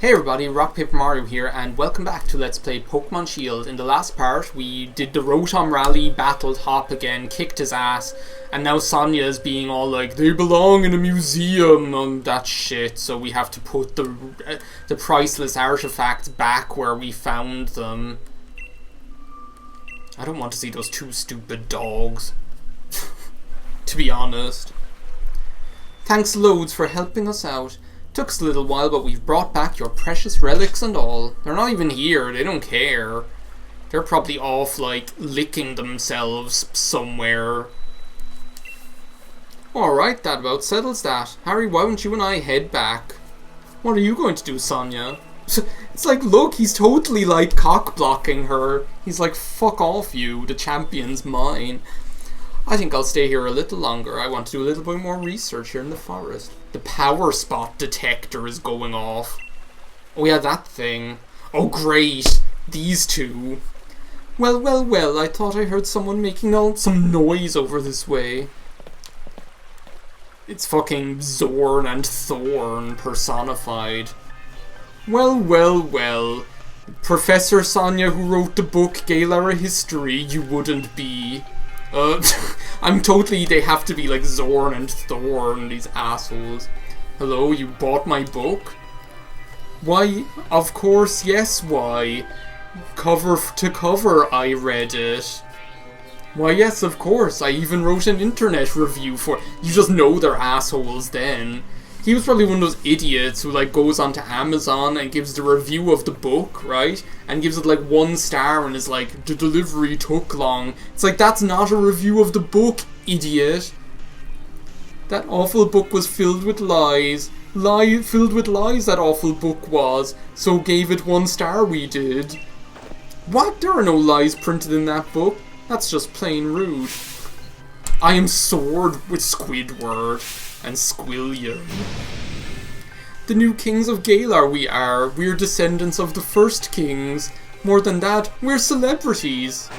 Hey everybody, RockPaperMario here, and welcome back to Let's Play Pokemon Shield. In the last part, we did the Rotom Rally, battled Hop again, kicked his ass, and now Sonia is being all like, they belong in a museum and that shit, so we have to put the priceless artifacts back where we found them. I don't want to see those two stupid dogs, to be honest. Thanks loads for helping us out. Took us a little while, but we've brought back your precious relics and all. They're not even here, they don't care. They're probably off, like, licking themselves somewhere. Alright, that about settles that. Harry, why don't you and I head back? What are you going to do, Sonia? It's like, look, he's totally, like, cock-blocking her. He's like, fuck off you, the champion's mine. I think I'll stay here a little longer. I want to do a little bit more research here in the forest. The power spot detector is going off. Oh yeah, that thing. Oh great, these two. Well, I thought I heard someone making some noise over this way. It's fucking Zorn and Thorn personified. Well. Professor Sonia, who wrote the book Galar a History, you wouldn't be. I'm totally, they have to be like Zorn and Thorn, these assholes. Hello, you bought my book? Why, of course, yes, why? Cover to cover, I read it. Why, yes, of course, I even wrote an internet review for it. You just know they're assholes then. He was probably one of those idiots who, like, goes onto Amazon and gives the review of the book, right? And gives it, like, 1 star and is like, the delivery took long. It's like, that's not a review of the book, idiot. That awful book was filled with lies. Filled with lies, that awful book was. So gave it 1 star, we did. What? There are no lies printed in that book. That's just plain rude. I am sword with Squidward. And Squilliam. The new kings of Galar we are. We're descendants of the first kings. More than that, we're celebrities.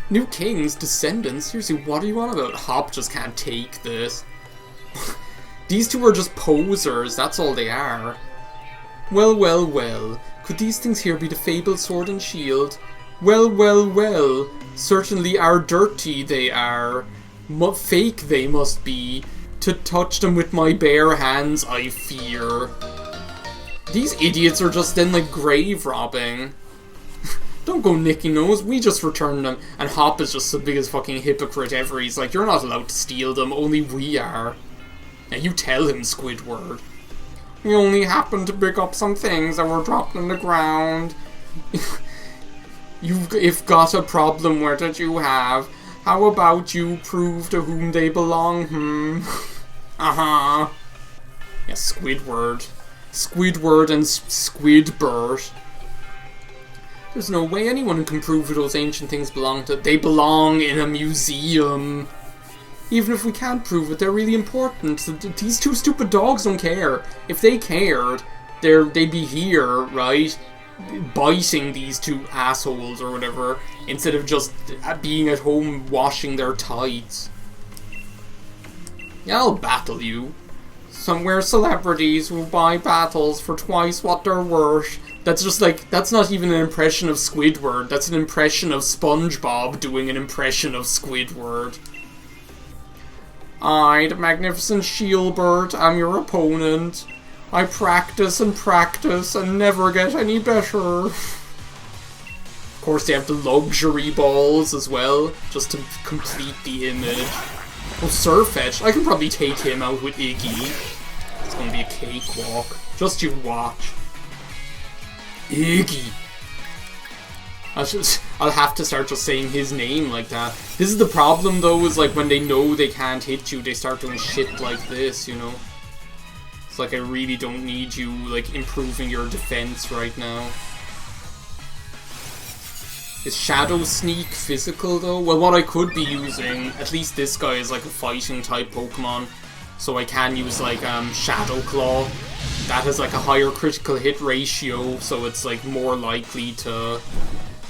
New kings? Descendants? Seriously, what are you on about? Hop just can't take this. These two are just posers, that's all they are. Well. Could these things here be the fabled sword and shield? Well. Certainly are dirty they are. Fake they must be. To touch them with my bare hands, I fear. These idiots are just then like grave robbing. Don't go nicking those, we just returned them. And Hop is just the biggest fucking hypocrite ever. He's like, you're not allowed to steal them, only we are. Now you tell him, Squidward. We only happened to pick up some things that were dropped on the ground. You've got a problem, where did you have? How about you prove to whom they belong, Uh-huh. Yeah, Squidward. Squidward and Squidbert. There's no way anyone can prove who those ancient things belong to. They belong in a museum. Even if we can't prove it, they're really important. These two stupid dogs don't care. If they cared, they'd be here, right? Biting these two assholes or whatever, instead of just being at home washing their tights. Yeah, I'll battle you. Somewhere celebrities will buy battles for twice what they're worth. That's just like, that's not even an impression of Squidward. That's an impression of SpongeBob doing an impression of Squidward. I, the magnificent Shieldbert, am your opponent. I practice and never get any better. Of course, they have the luxury balls as well, just to complete the image. Oh, Surfetch. I can probably take him out with Iggy. It's gonna be a cakewalk. Just you watch. Iggy. I'll have to start just saying his name like that. This is the problem though, is like when they know they can't hit you, they start doing shit like this, you know? It's like, I really don't need you, like, improving your defense right now. Is Shadow Sneak physical, though? Well, what I could be using, at least this guy is, like, a fighting-type Pokemon. So I can use, like, Shadow Claw. That has, like, a higher critical hit ratio, so it's, like, more likely to...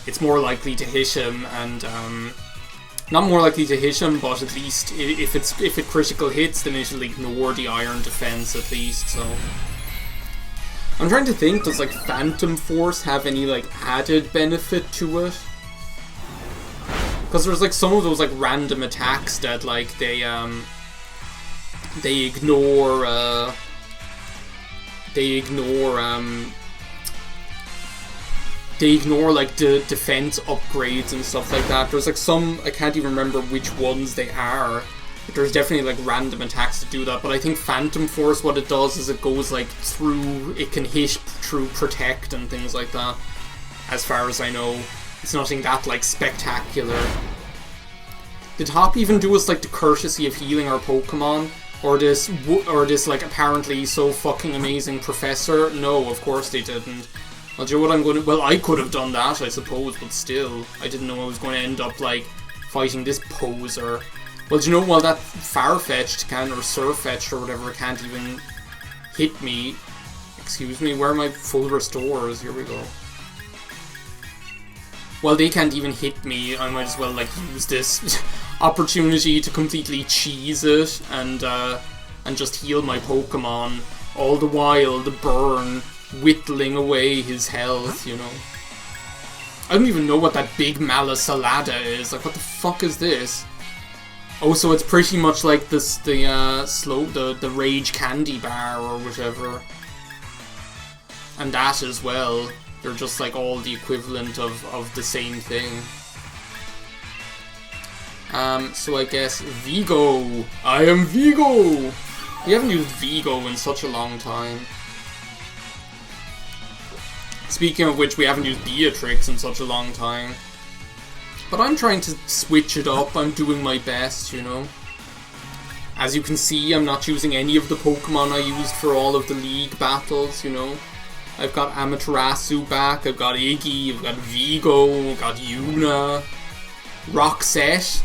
It's more likely to hit him, and, not more likely to hit him, but at least if it critical hits, then it'll ignore the iron defense at least, so... I'm trying to think, does like Phantom Force have any like added benefit to it? Because there's like some of those like random attacks that like they ignore like the defense upgrades and stuff like that. There's like some, I can't even remember which ones they are. But there's definitely like random attacks to do that. But I think Phantom Force, what it does is it goes like through, it can hit through Protect and things like that. As far as I know, it's nothing that like spectacular. Did Hop even do us like the courtesy of healing our Pokemon? Or this like apparently so fucking amazing professor? No, of course they didn't. Well, do you know what I'm going to... Well, I could have done that, I suppose, but still. I didn't know I was going to end up, like, fighting this poser. Well, do you know, while that Farfetch'd can, or Surfetch'd, or whatever, can't even hit me... Excuse me, where are my full restores? Here we go. Well, they can't even hit me, I might as well, like, use this opportunity to completely cheese it, and just heal my Pokemon. All the while, the burn... whittling away his health, you know. I don't even know what that big Malasalada is. Like, what the fuck is this? Oh, so it's pretty much like this, the Rage Candy Bar or whatever. And that as well. They're just like all the equivalent of the same thing. So I guess Vigo. I am Vigo! We haven't used Vigo in such a long time. Speaking of which, we haven't used Beatrix in such a long time. But I'm trying to switch it up, I'm doing my best, you know. As you can see, I'm not using any of the Pokemon I used for all of the League battles, you know. I've got Amaterasu back, I've got Iggy, I've got Vigo, I've got Yuna, Roxette.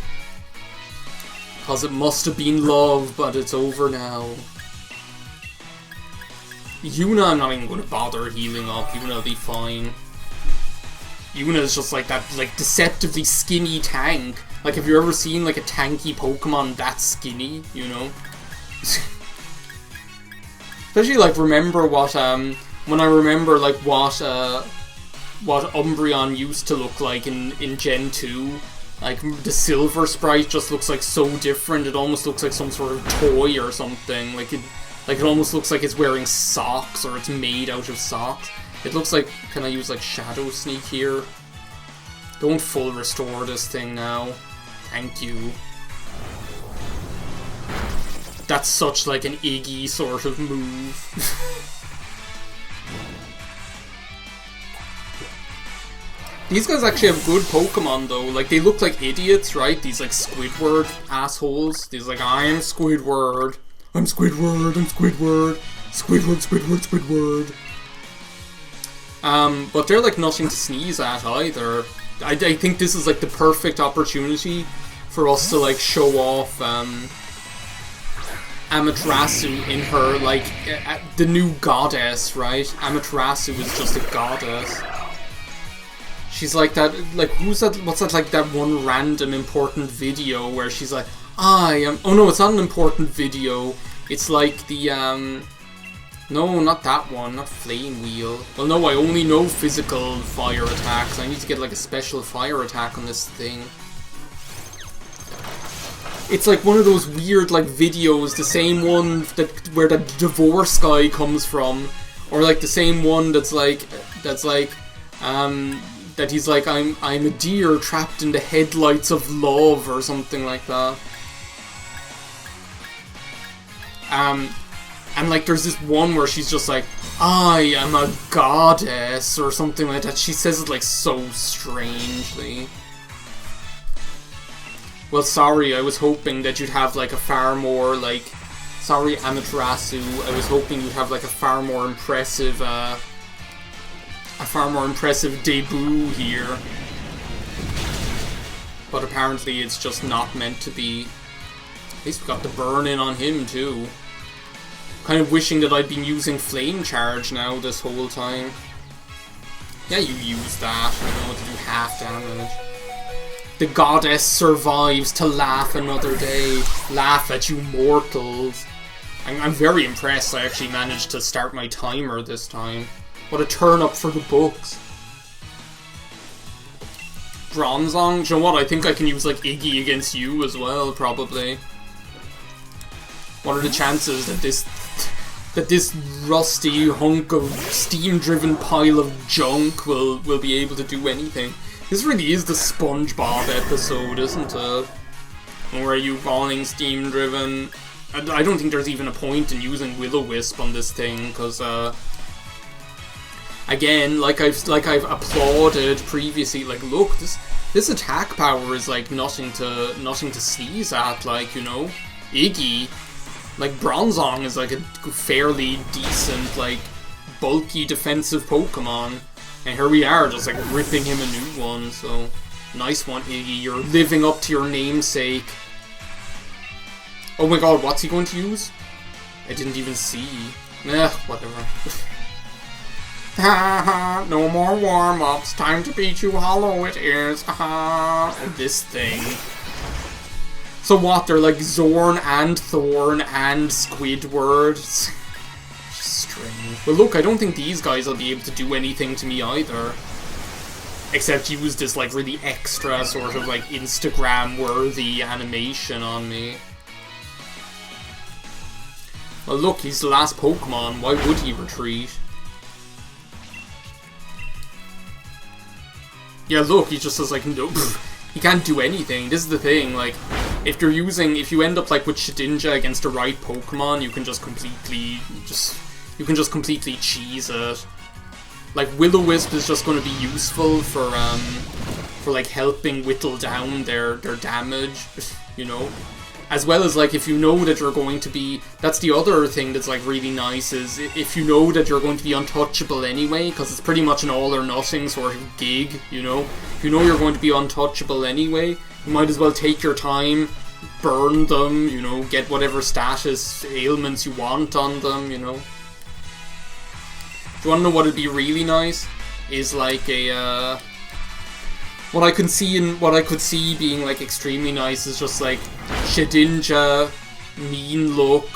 Because it must have been love, but it's over now. Yuna, I'm not even going to bother healing up. Yuna will be fine. Yuna is just like that, like, deceptively skinny tank. Like, have you ever seen, like, a tanky Pokemon that skinny, you know? Especially, like, remember what, when I remember, like, what Umbreon used to look like in Gen 2. Like, the Silver Sprite just looks, like, so different. It almost looks like some sort of toy or something. Like, it almost looks like it's wearing socks, or it's made out of socks. It looks like... Can I use, like, Shadow Sneak here? Don't full restore this thing now. Thank you. That's such, like, an Iggy sort of move. These guys actually have good Pokemon, though. Like, they look like idiots, right? These, like, Squidward assholes. These, like, I'm Squidward. I'm Squidward, I'm Squidward. Squidward, Squidward, Squidward. But they're like nothing to sneeze at either. I think this is like the perfect opportunity for us to like show off Amaterasu in her like the new goddess, right? Amaterasu is just a goddess. She's like that, like who's that, what's that, like that one random important video where she's like, I am... Oh no, it's not an important video. It's like the, no, not that one. Not Flame Wheel. Well, no, I only know physical fire attacks. I need to get, like, a special fire attack on this thing. It's like one of those weird, like, videos. The same one where the divorce guy comes from. Or, like, the same one that's like... that he's like, I'm a deer trapped in the headlights of love, or something like that. And like there's this one where she's just like, I am a goddess, or something like that. She says it like so strangely. Well, sorry, I was hoping that you'd have like a far more like... Sorry, Amaterasu, I was hoping you'd have like a far more impressive, debut here. But apparently it's just not meant to be. At least we got the burn in on him too. Kind of wishing that I'd been using Flame Charge now this whole time. Yeah, you use that. I don't want to do half damage. The goddess survives to laugh another day. Laugh at you mortals. I'm very impressed I actually managed to start my timer this time. What a turn up for the books. Bronzong? Do you know what? I think I can use like Iggy against you as well, probably. What are the chances that this rusty hunk of steam-driven pile of junk will be able to do anything? This really is the SpongeBob episode, isn't it? Or are you calling steam-driven? I don't think there's even a point in using Will-O-Wisp on this thing, because again, like I've applauded previously, like, look, this attack power is like nothing to sneeze at, like, you know. Iggy, like, Bronzong is like a fairly decent, like, bulky defensive Pokemon, and here we are just like ripping him a new one. So nice one, Iggy, you're living up to your namesake. Oh my god, what's he going to use? I didn't even see. Whatever. No more warm-ups. Time to beat you hollow it is. This thing. So what, they're like Zorn and Thorn and Squidward? Just strange. Well look, I don't think these guys will be able to do anything to me either. Except use this like really extra sort of like Instagram-worthy animation on me. Well look, he's the last Pokemon. Why would he retreat? Yeah, look, he just says like, no, he can't do anything. This is the thing, like, if you end up like with Shedinja against the right Pokemon, you can just completely cheese it. Like, Will-O-Wisp is just going to be useful for like helping whittle down their damage, you know. As well as, like, if you know that you're going to be... That's the other thing that's, like, really nice, is if you know that you're going to be untouchable anyway, because it's pretty much an all-or-nothing sort of gig, you know? If you know you're going to be untouchable anyway, you might as well take your time, burn them, you know, get whatever status ailments you want on them, you know? Do you want to know what would be really nice? Is, like, a, What I could see being like extremely nice is just like Shedinja, Mean Look,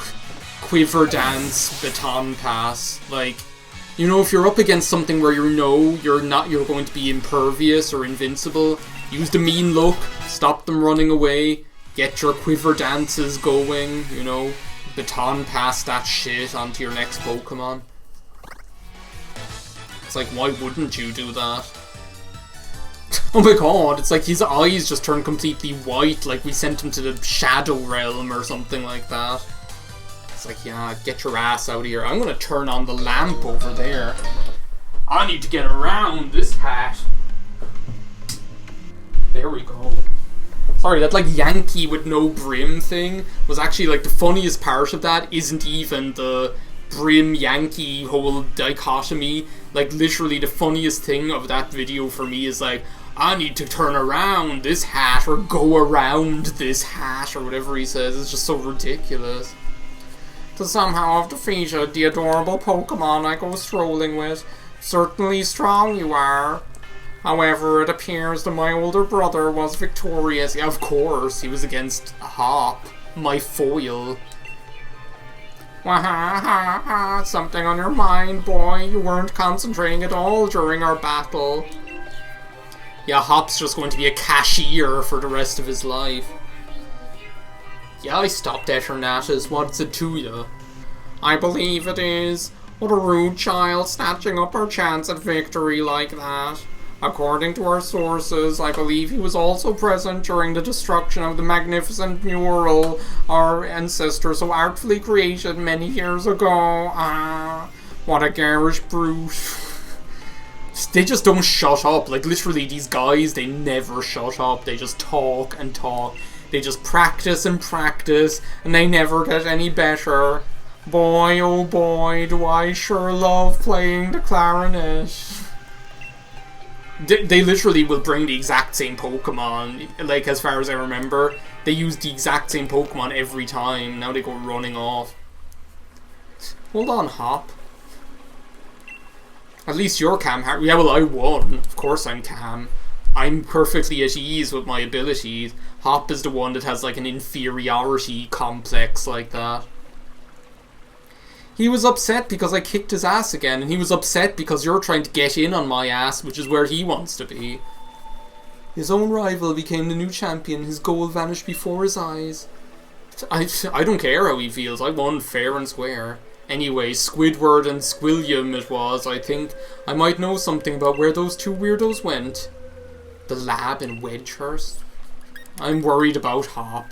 Quiver Dance, Baton Pass. Like, you know, if you're up against something where you know you're going to be impervious or invincible, use the Mean Look, stop them running away, get your Quiver Dances going, you know, Baton Pass that shit onto your next Pokemon. It's like, why wouldn't you do that? Oh my god, it's like his eyes just turned completely white, like we sent him to the Shadow Realm or something like that. It's like, yeah, get your ass out of here. I'm gonna turn on the lamp over there. I need to get around this hat. There we go. Sorry, that like Yankee with no brim thing was actually like the funniest part of that isn't even the brim Yankee whole dichotomy. Like literally the funniest thing of that video for me is like, I need to turn around this hat or go around this hat or whatever he says. It's just so ridiculous. To somehow have defeated the adorable Pokemon I go strolling with. Certainly strong you are. However, it appears that my older brother was victorious. Yeah, of course, he was against Hop, my foil. Wahaha, something on your mind, boy. You weren't concentrating at all during our battle. Yeah, Hop's just going to be a cashier for the rest of his life. Yeah, I stopped Eternatus. What's it to you? I believe it is. What a rude child, snatching up our chance at victory like that. According to our sources, I believe he was also present during the destruction of the magnificent mural our ancestors so artfully created many years ago. Ah, what a garish brute. They just don't shut up. Like, literally, these guys, they never shut up. They just talk and talk. They just practice and practice, and they never get any better. Boy, oh boy, do I sure love playing the clarinet. They literally will bring the exact same Pokemon. Like, as far as I remember, they use the exact same Pokemon every time. Now they go running off. Hold on, Hop. At least you're calm. Yeah, well, I won. Of course I'm calm. I'm perfectly at ease with my abilities. Hop is the one that has, like, an inferiority complex like that. He was upset because I kicked his ass again, and he was upset because you're trying to get in on my ass, which is where he wants to be. His own rival became the new champion. His goal vanished before his eyes. I don't care how he feels. I won fair and square. Anyway, Squidward and Squilliam it was. I think I might know something about where those two weirdos went. The lab in Wedgehurst. I'm worried about Hop.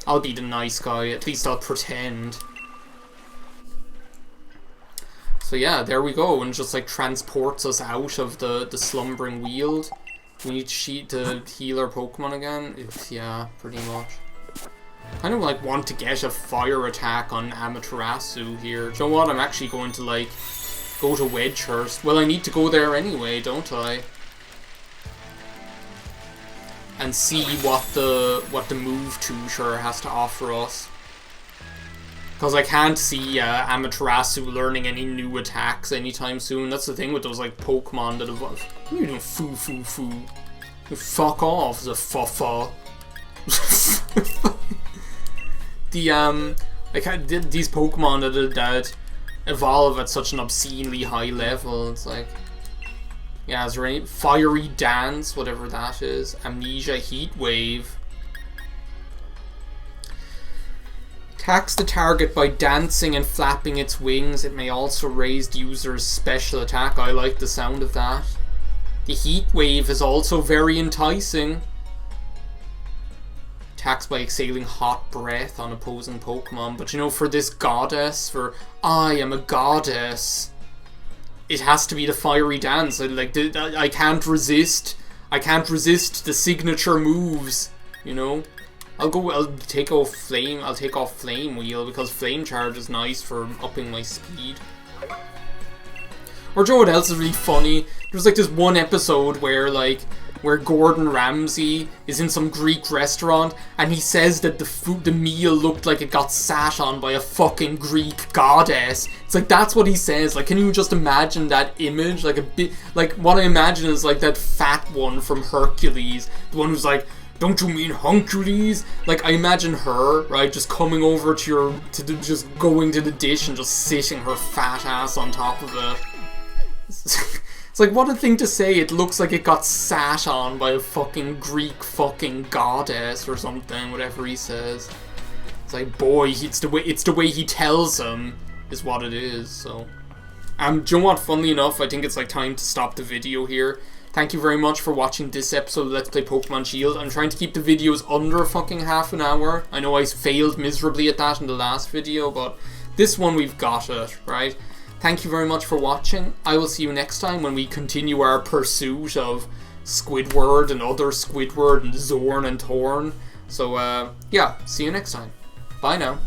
I'll be the nice guy. At least I'll pretend. So yeah, there we go. And just like transports us out of the slumbering weald. We need to heal our Pokemon again. Yeah, pretty much. I don't like want to get a fire attack on Amaterasu here. Do you know what? I'm actually going to like go to Wedgehurst. Well, I need to go there anyway, don't I? And see what the move tutor has to offer us. Because I can't see Amaterasu learning any new attacks anytime soon. That's the thing with those like Pokemon that evolve. You know, foo. You fuck off, the fa. These Pokemon that evolve at such an obscenely high level. It's like, yeah, is there any Fiery Dance, whatever that is, Amnesia, Heat Wave. Attacks the target by dancing and flapping its wings. It may also raise the user's special attack. I like the sound of that. The Heat Wave is also very enticing. Attacks by exhaling hot breath on opposing Pokemon. But you know, for this goddess, for I am a goddess, it has to be the Fiery Dance. I can't resist. I can't resist the signature moves. You know, I'll take off Flame Wheel because Flame Charge is nice for upping my speed. Or do you know what else is really funny? There's like this one episode where Gordon Ramsay is in some Greek restaurant and he says that the meal looked like it got sat on by a fucking Greek goddess. It's like, that's what he says. Like, can you just imagine that image? Like a bit, like what I imagine is like that fat one from Hercules, the one who's like, don't you mean Huncules? Like, I imagine her, right, just coming over just going to the dish and just sitting her fat ass on top of it. It's like, what a thing to say. It looks like it got sat on by a fucking Greek fucking goddess or something, whatever he says. It's like, boy, it's the way he tells them is what it is, so. Do you know what, funnily enough, I think it's like time to stop the video here. Thank you very much for watching this episode of Let's Play Pokemon Shield. I'm trying to keep the videos under fucking half an hour. I know I failed miserably at that in the last video, but this one we've got it, right? Thank you very much for watching. I will see you next time when we continue our pursuit of Squidward and other Squidward and Zorn and Torn. So, yeah, see you next time. Bye now.